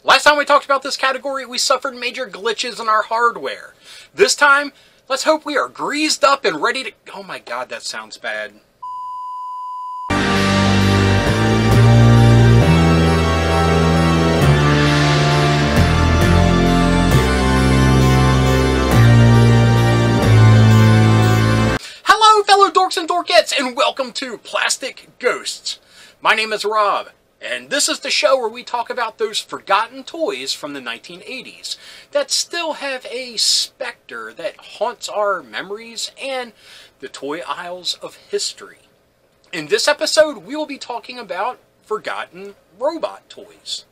Last time we talked about this category, we suffered major glitches in our hardware. This time, let's hope we are greased up and ready to... Oh my god, that sounds bad. Hello, fellow dorks and dorkettes, and welcome to Plastic Ghosts. My name is Rob. And this is the show where we talk about those forgotten toys from the 1980s that still have a specter that haunts our memories and the toy aisles of history. In this episode, we will be talking about forgotten robot toys.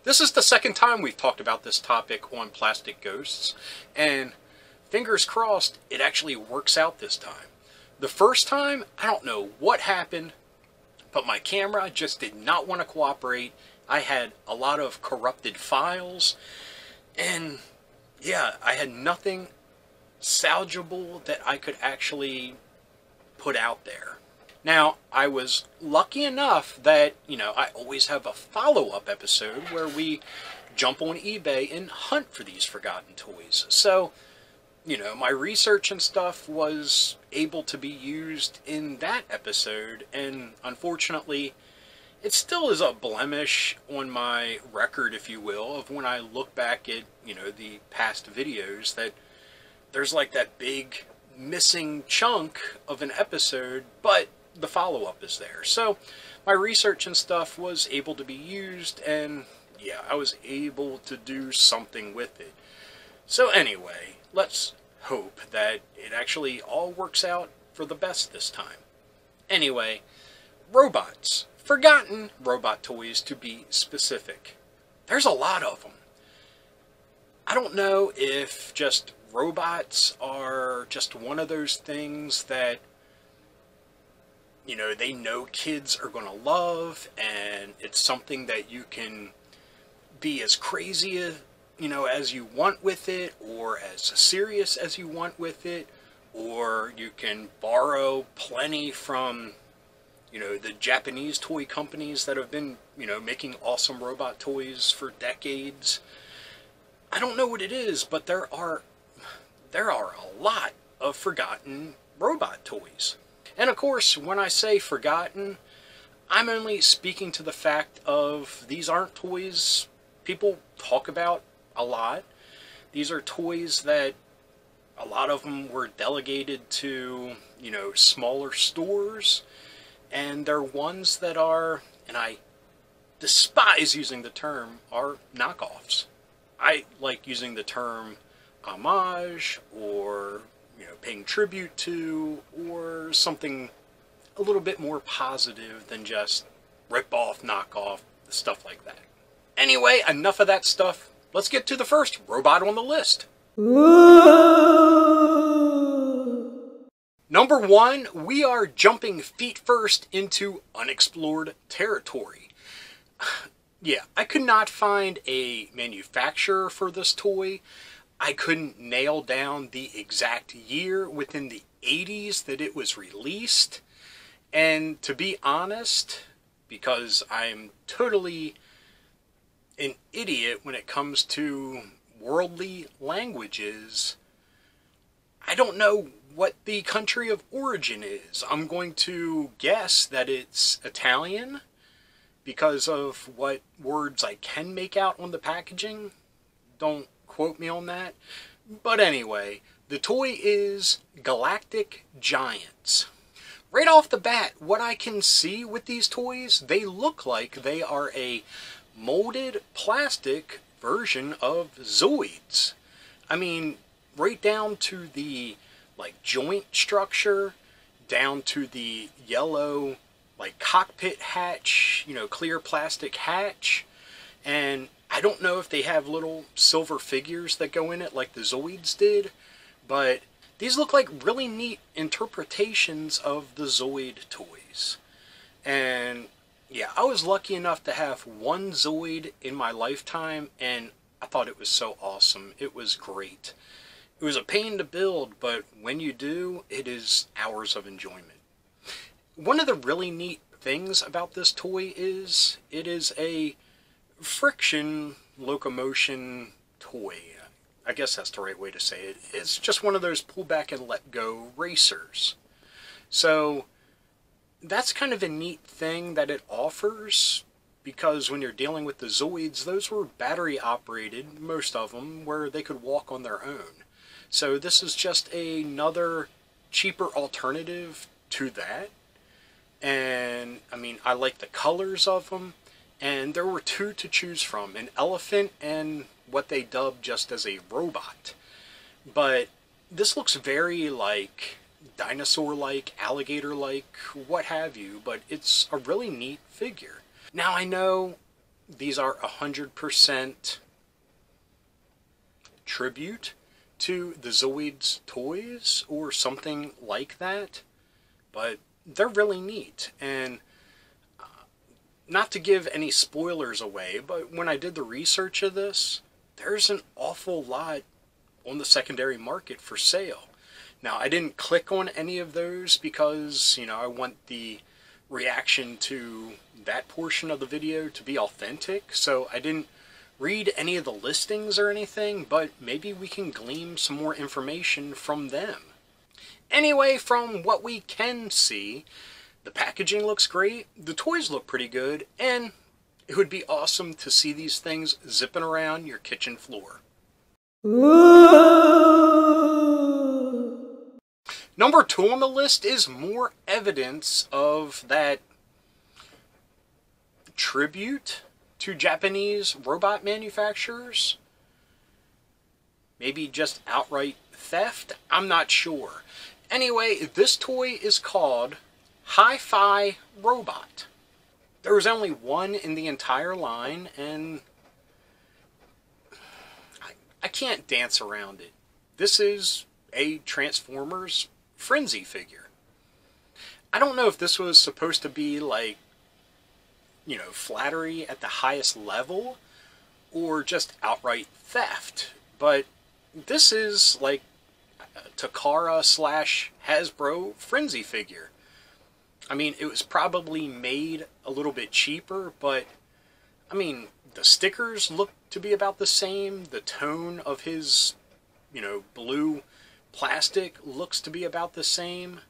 This is the second time we've talked about this topic on Plastic Ghosts, and fingers crossed, it actually works out this time. The first time, I don't know what happened, but my camera just did not want to cooperate. I had a lot of corrupted files, and yeah, I had nothing salvageable that I could actually put out there. Now, I was lucky enough that, I always have a follow-up episode where we jump on eBay and hunt for these forgotten toys. So, my research and stuff was able to be used in that episode, and unfortunately, it still is a blemish on my record, if you will, of when I look back at, the past videos, that there's like that big missing chunk of an episode, but the follow-up is there. So, my research and stuff was able to be used, and yeah, I was able to do something with it. So anyway, let's hope that it actually all works out for the best this time. Anyway, robots. Forgotten robot toys, to be specific. There's a lot of them. I don't know if just robots are just one of those things that, they know kids are going to love, and it's something that you can be as crazy as you want with it, or as serious as you want with it, or you can borrow plenty from, the Japanese toy companies that have been, making awesome robot toys for decades. I don't know what it is, but there are a lot of forgotten robot toys. And of course, when I say forgotten, I'm only speaking to the fact of these aren't toys people talk about a lot. These are toys that a lot of them were delegated to, smaller stores, and they're ones that are, and I despise using the term, are knockoffs. I like using the term homage, or, paying tribute to, or something a little bit more positive than just rip-off, knockoff, stuff like that. Anyway, enough of that stuff. Let's get to the first robot on the list. Number 1, we are jumping feet first into unexplored territory. Yeah, I could not find a manufacturer for this toy. I couldn't nail down the exact year within the 80s that it was released. And to be honest, because I'm totally an idiot when it comes to worldly languages, I don't know what the country of origin is. I'm going to guess that it's Italian because of what words I can make out on the packaging. Don't quote me on that. But anyway, the toy is Galactic Giants. Right off the bat, what I can see with these toys, they look like they are a molded plastic version of Zoids. I mean, right down to the joint structure, down to the yellow cockpit hatch, clear plastic hatch, and I don't know if they have little silver figures that go in it like the Zoids did, but these look like really neat interpretations of the Zoid toys. And yeah, I was lucky enough to have one Zoid in my lifetime, and I thought it was so awesome. It was great. It was a pain to build, but when you do, it is hours of enjoyment. One of the really neat things about this toy is it is a friction locomotion toy. I guess that's the right way to say it. It's just one of those pull back and let go racers. So that's kind of a neat thing that it offers, because when you're dealing with the Zoids, those were battery operated, most of them, where they could walk on their own. So this is just another cheaper alternative to that. And I mean, I like the colors of them, and there were two to choose from, an elephant and what they dubbed just as a robot. But this looks very like dinosaur-like, alligator-like, what have you, but it's a really neat figure. Now I know these are 100% tribute to the Zoids toys or something like that, but they're really neat. And not to give any spoilers away, but when I did the research of this, there's an awful lot on the secondary market for sale. Now, I didn't click on any of those because, you know, I want the reaction to that portion of the video to be authentic, so I didn't read any of the listings or anything, but maybe we can glean some more information from them. Anyway, from what we can see, the packaging looks great, the toys look pretty good, and it would be awesome to see these things zipping around your kitchen floor. Number 2 on the list is more evidence of that tribute to Japanese robot manufacturers. Maybe just outright theft? I'm not sure. Anyway, this toy is called Hi-Fi Robot. There was only one in the entire line, and I can't dance around it. This is a Transformers Frenzy figure. I don't know if this was supposed to be like, you know, flattery at the highest level or just outright theft, but this is like a Takara / Hasbro Frenzy figure. I mean, it was probably made a little bit cheaper, but I mean, the stickers look to be about the same. The tone of his, you know, blue plastic looks to be about the same.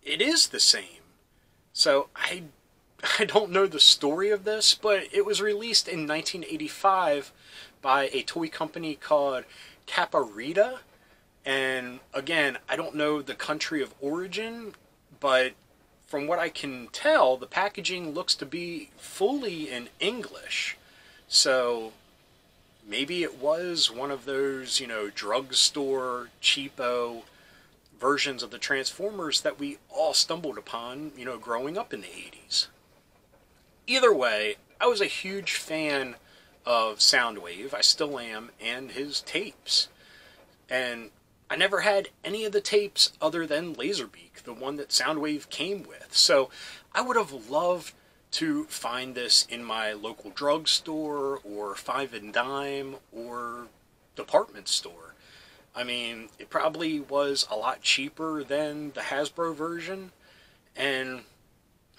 It is the same. So I don't know the story of this, but it was released in 1985 by a toy company called Caparita. And again, I don't know the country of origin, but from what I can tell, the packaging looks to be fully in English. So maybe it was one of those, you know, drugstore, cheapo versions of the Transformers that we all stumbled upon, you know, growing up in the 80s. Either way, I was a huge fan of Soundwave, I still am, and his tapes. And I never had any of the tapes other than Laserbeak, the one that Soundwave came with. So I would have loved to find this in my local drugstore or Five and Dime or department store. I mean, it probably was a lot cheaper than the Hasbro version, and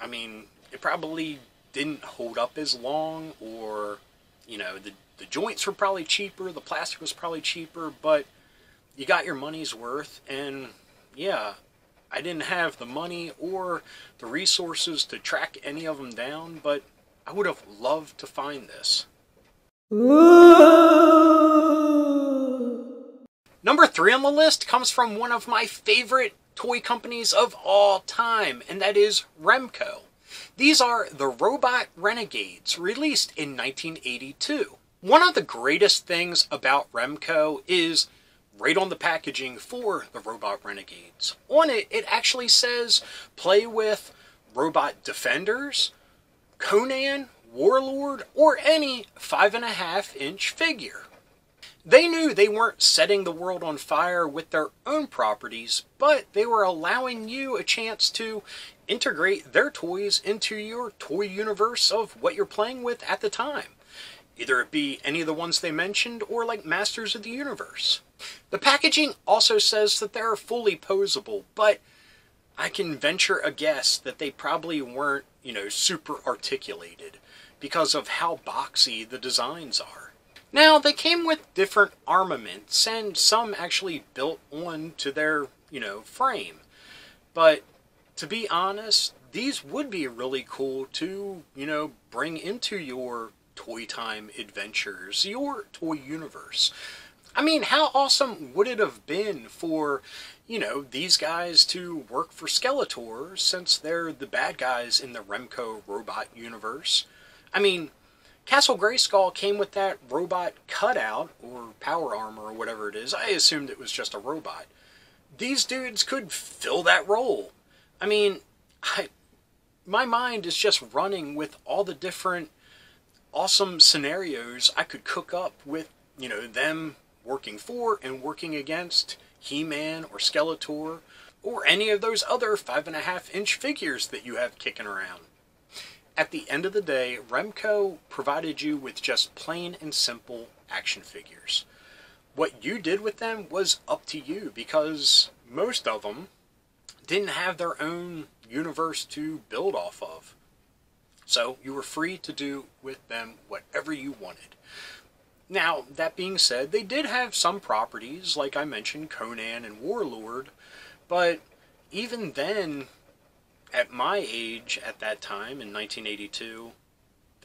I mean, it probably didn't hold up as long, or, you know, the joints were probably cheaper, the plastic was probably cheaper, but you got your money's worth. And yeah, I didn't have the money or the resources to track any of them down, but I would have loved to find this. Number 3 on the list comes from one of my favorite toy companies of all time, and that is Remco. These are the Robot Renegades, released in 1982. One of the greatest things about Remco is right on the packaging for the Robot Renegades. On it, it actually says, play with Robot Defenders, Conan, Warlord, or any 5.5-inch figure. They knew they weren't setting the world on fire with their own properties, but they were allowing you a chance to integrate their toys into your toy universe of what you're playing with at the time. Either it be any of the ones they mentioned, or like Masters of the Universe. The packaging also says that they're fully posable, but I can venture a guess that they probably weren't, you know, super articulated. because of how boxy the designs are. Now, they came with different armaments, and some actually built onto their, frame. But to be honest, these would be really cool to, bring into your toy time adventures, your toy universe. I mean, how awesome would it have been for, these guys to work for Skeletor, since they're the bad guys in the Remco robot universe? I mean, Castle Grayskull came with that robot cutout, or power armor, or whatever it is. I assumed it was just a robot. These dudes could fill that role. I mean, my mind is just running with all the different awesome scenarios I could cook up with, them working for and working against He-Man or Skeletor, or any of those other 5.5-inch figures that you have kicking around. At the end of the day, Remco provided you with just plain and simple action figures. What you did with them was up to you, because most of them didn't have their own universe to build off of. So you were free to do with them whatever you wanted. Now, that being said, they did have some properties, like I mentioned, Conan and Warlord, but even then, at my age at that time, in 1982,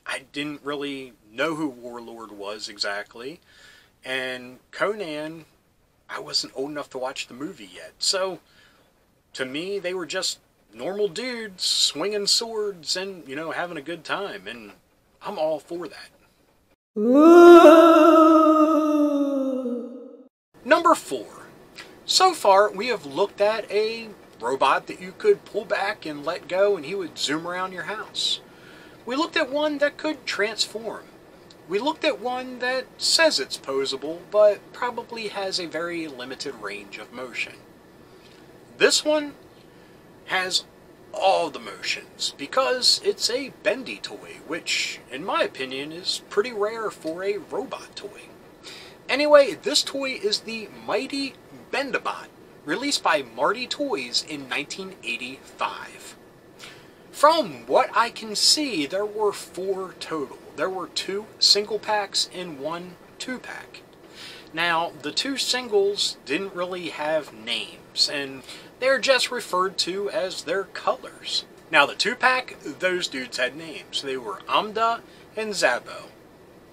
I didn't really know who Warlord was exactly, and Conan, I wasn't old enough to watch the movie yet, so to me, they were just normal dudes swinging swords and, having a good time, and I'm all for that. Number 4. So far, we have looked at a robot that you could pull back and let go and he would zoom around your house. We looked at one that could transform. We looked at one that says it's posable, but probably has a very limited range of motion. This one has all the motions, because it's a bendy toy, which, in my opinion, is pretty rare for a robot toy. Anyway, this toy is the Mighty Bendabot, released by Marty Toys in 1985. From what I can see, there were 4 total. There were 2 single packs and 1 2-pack. Now, the 2 singles didn't really have names, and they're just referred to as their colors. Now, the 2-pack, those dudes had names. They were Amda and Zabo.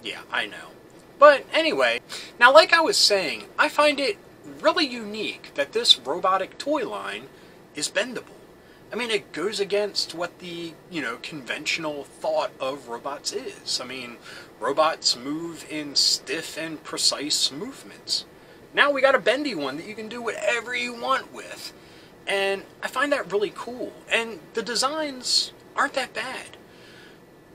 Yeah, I know. But anyway, now like I was saying, I find it really unique that this robotic toy line is bendable. I mean, it goes against what the, conventional thought of robots is. I mean, robots move in stiff and precise movements. Now we got a bendy one that you can do whatever you want with. And I find that really cool. And the designs aren't that bad.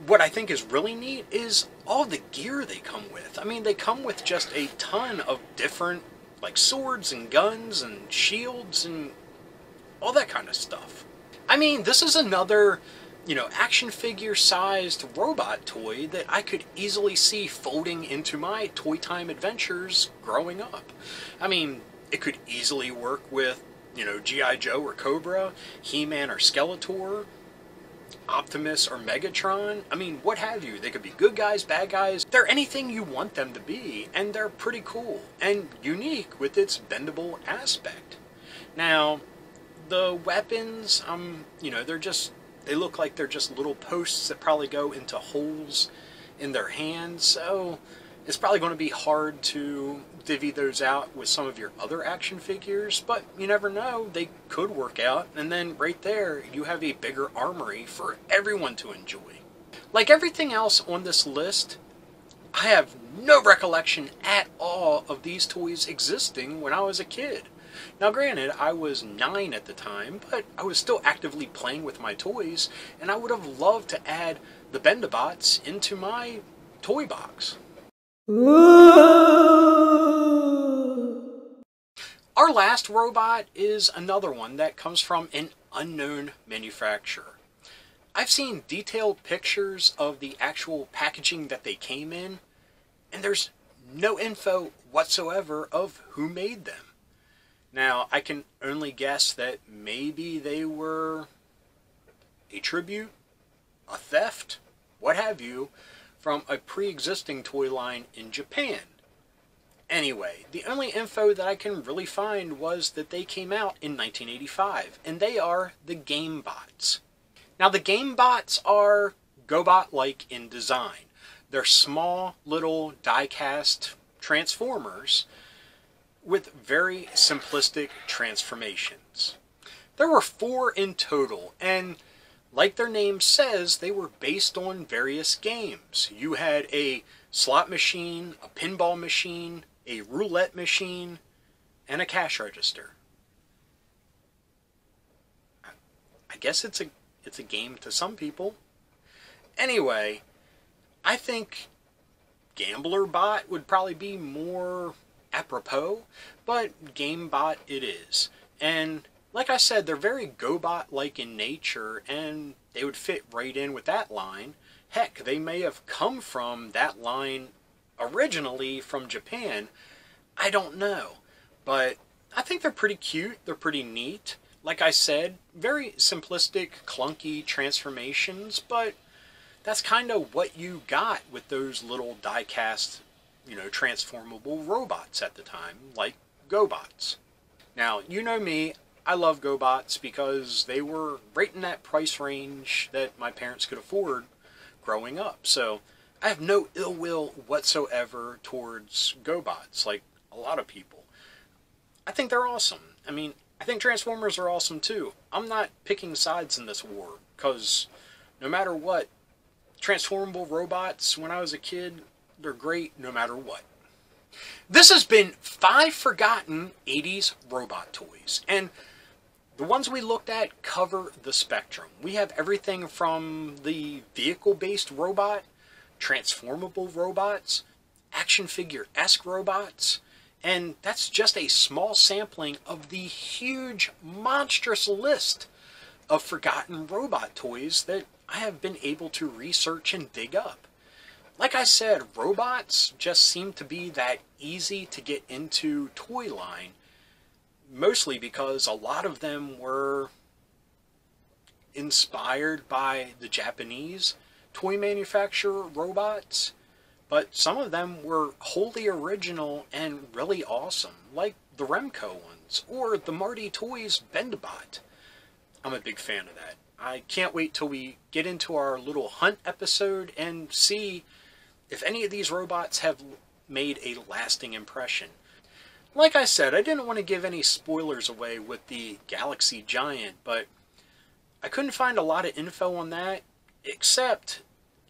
What I think is really neat is all the gear they come with. I mean, they come with just a ton of different, like, swords and guns and shields and all that kind of stuff. I mean, this is another, action figure sized robot toy that I could easily see folding into my Toy Time adventures growing up. I mean, it could easily work with, G.I. Joe or Cobra, He-Man or Skeletor, Optimus or Megatron. I mean, what have you. They could be good guys, bad guys. They're anything you want them to be, and they're pretty cool and unique with its bendable aspect. Now, the weapons, they look like they're just little posts that probably go into holes in their hands, so it's probably going to be hard to divvy those out with some of your other action figures, but you never know, they could work out, and then right there, you have a bigger armory for everyone to enjoy. Like everything else on this list, I have no recollection at all of these toys existing when I was a kid. Now granted, I was 9 at the time, but I was still actively playing with my toys, and I would have loved to add the Bendabots into my toy box. Our last robot is another one that comes from an unknown manufacturer. I've seen detailed pictures of the actual packaging that they came in, and there's no info whatsoever of who made them. Now, I can only guess that maybe they were a tribute, a theft, what have you, from a pre-existing toy line in Japan. Anyway, the only info that I can really find was that they came out in 1985, and they are the GameBots. Now, the GameBots are GoBot-like in design. They're small, little die-cast transformers with very simplistic transformations. There were 4 in total, and like their name says, they were based on various games. You had a slot machine, a pinball machine, a roulette machine, and a cash register. I guess it's a game to some people. Anyway, I think Gambler Bot would probably be more apropos, but GameBot it is. And like I said, they're very GoBot-like in nature, and they would fit right in with that line. Heck, they may have come from that line originally from Japan. I don't know. But I think they're pretty cute. They're pretty neat. Like I said, very simplistic, clunky transformations, but that's kind of what you got with those little die-cast, transformable robots at the time, like GoBots. Now, you know me, I love GoBots because they were right in that price range that my parents could afford growing up. So I have no ill will whatsoever towards GoBots, like a lot of people. I think they're awesome. I mean, I think Transformers are awesome too. I'm not picking sides in this war, because no matter what, transformable robots, when I was a kid, they're great no matter what. This has been 5 forgotten 80s robot toys, and the ones we looked at cover the spectrum. We have everything from the vehicle-based robot, transformable robots, action figure-esque robots, and that's just a small sampling of the huge, monstrous list of forgotten robot toys that I have been able to research and dig up. Like I said, robots just seem to be that easy to get into toy line, mostly because a lot of them were inspired by the Japanese toy manufacturer robots, but some of them were wholly original and really awesome, like the Remco ones, or the Marty Toys Bendybot. I'm a big fan of that. I can't wait till we get into our little hunt episode and see if any of these robots have made a lasting impression. Like I said, I didn't want to give any spoilers away with the Galaxy Giant, but I couldn't find a lot of info on that except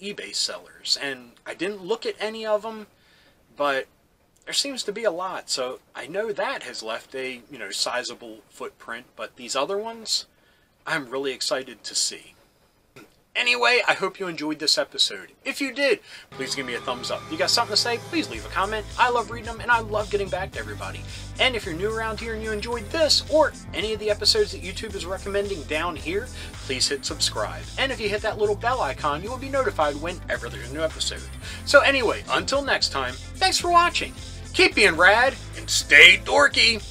eBay sellers, and I didn't look at any of them, but there seems to be a lot, so I know that has left a, sizable footprint, but these other ones, I'm really excited to see. Anyway, I hope you enjoyed this episode. If you did, please give me a thumbs up. If you got something to say, please leave a comment. I love reading them, and I love getting back to everybody. And if you're new around here and you enjoyed this, or any of the episodes that YouTube is recommending down here, please hit subscribe. And if you hit that little bell icon, you will be notified whenever there's a new episode. So anyway, until next time, thanks for watching. Keep being rad, and stay dorky.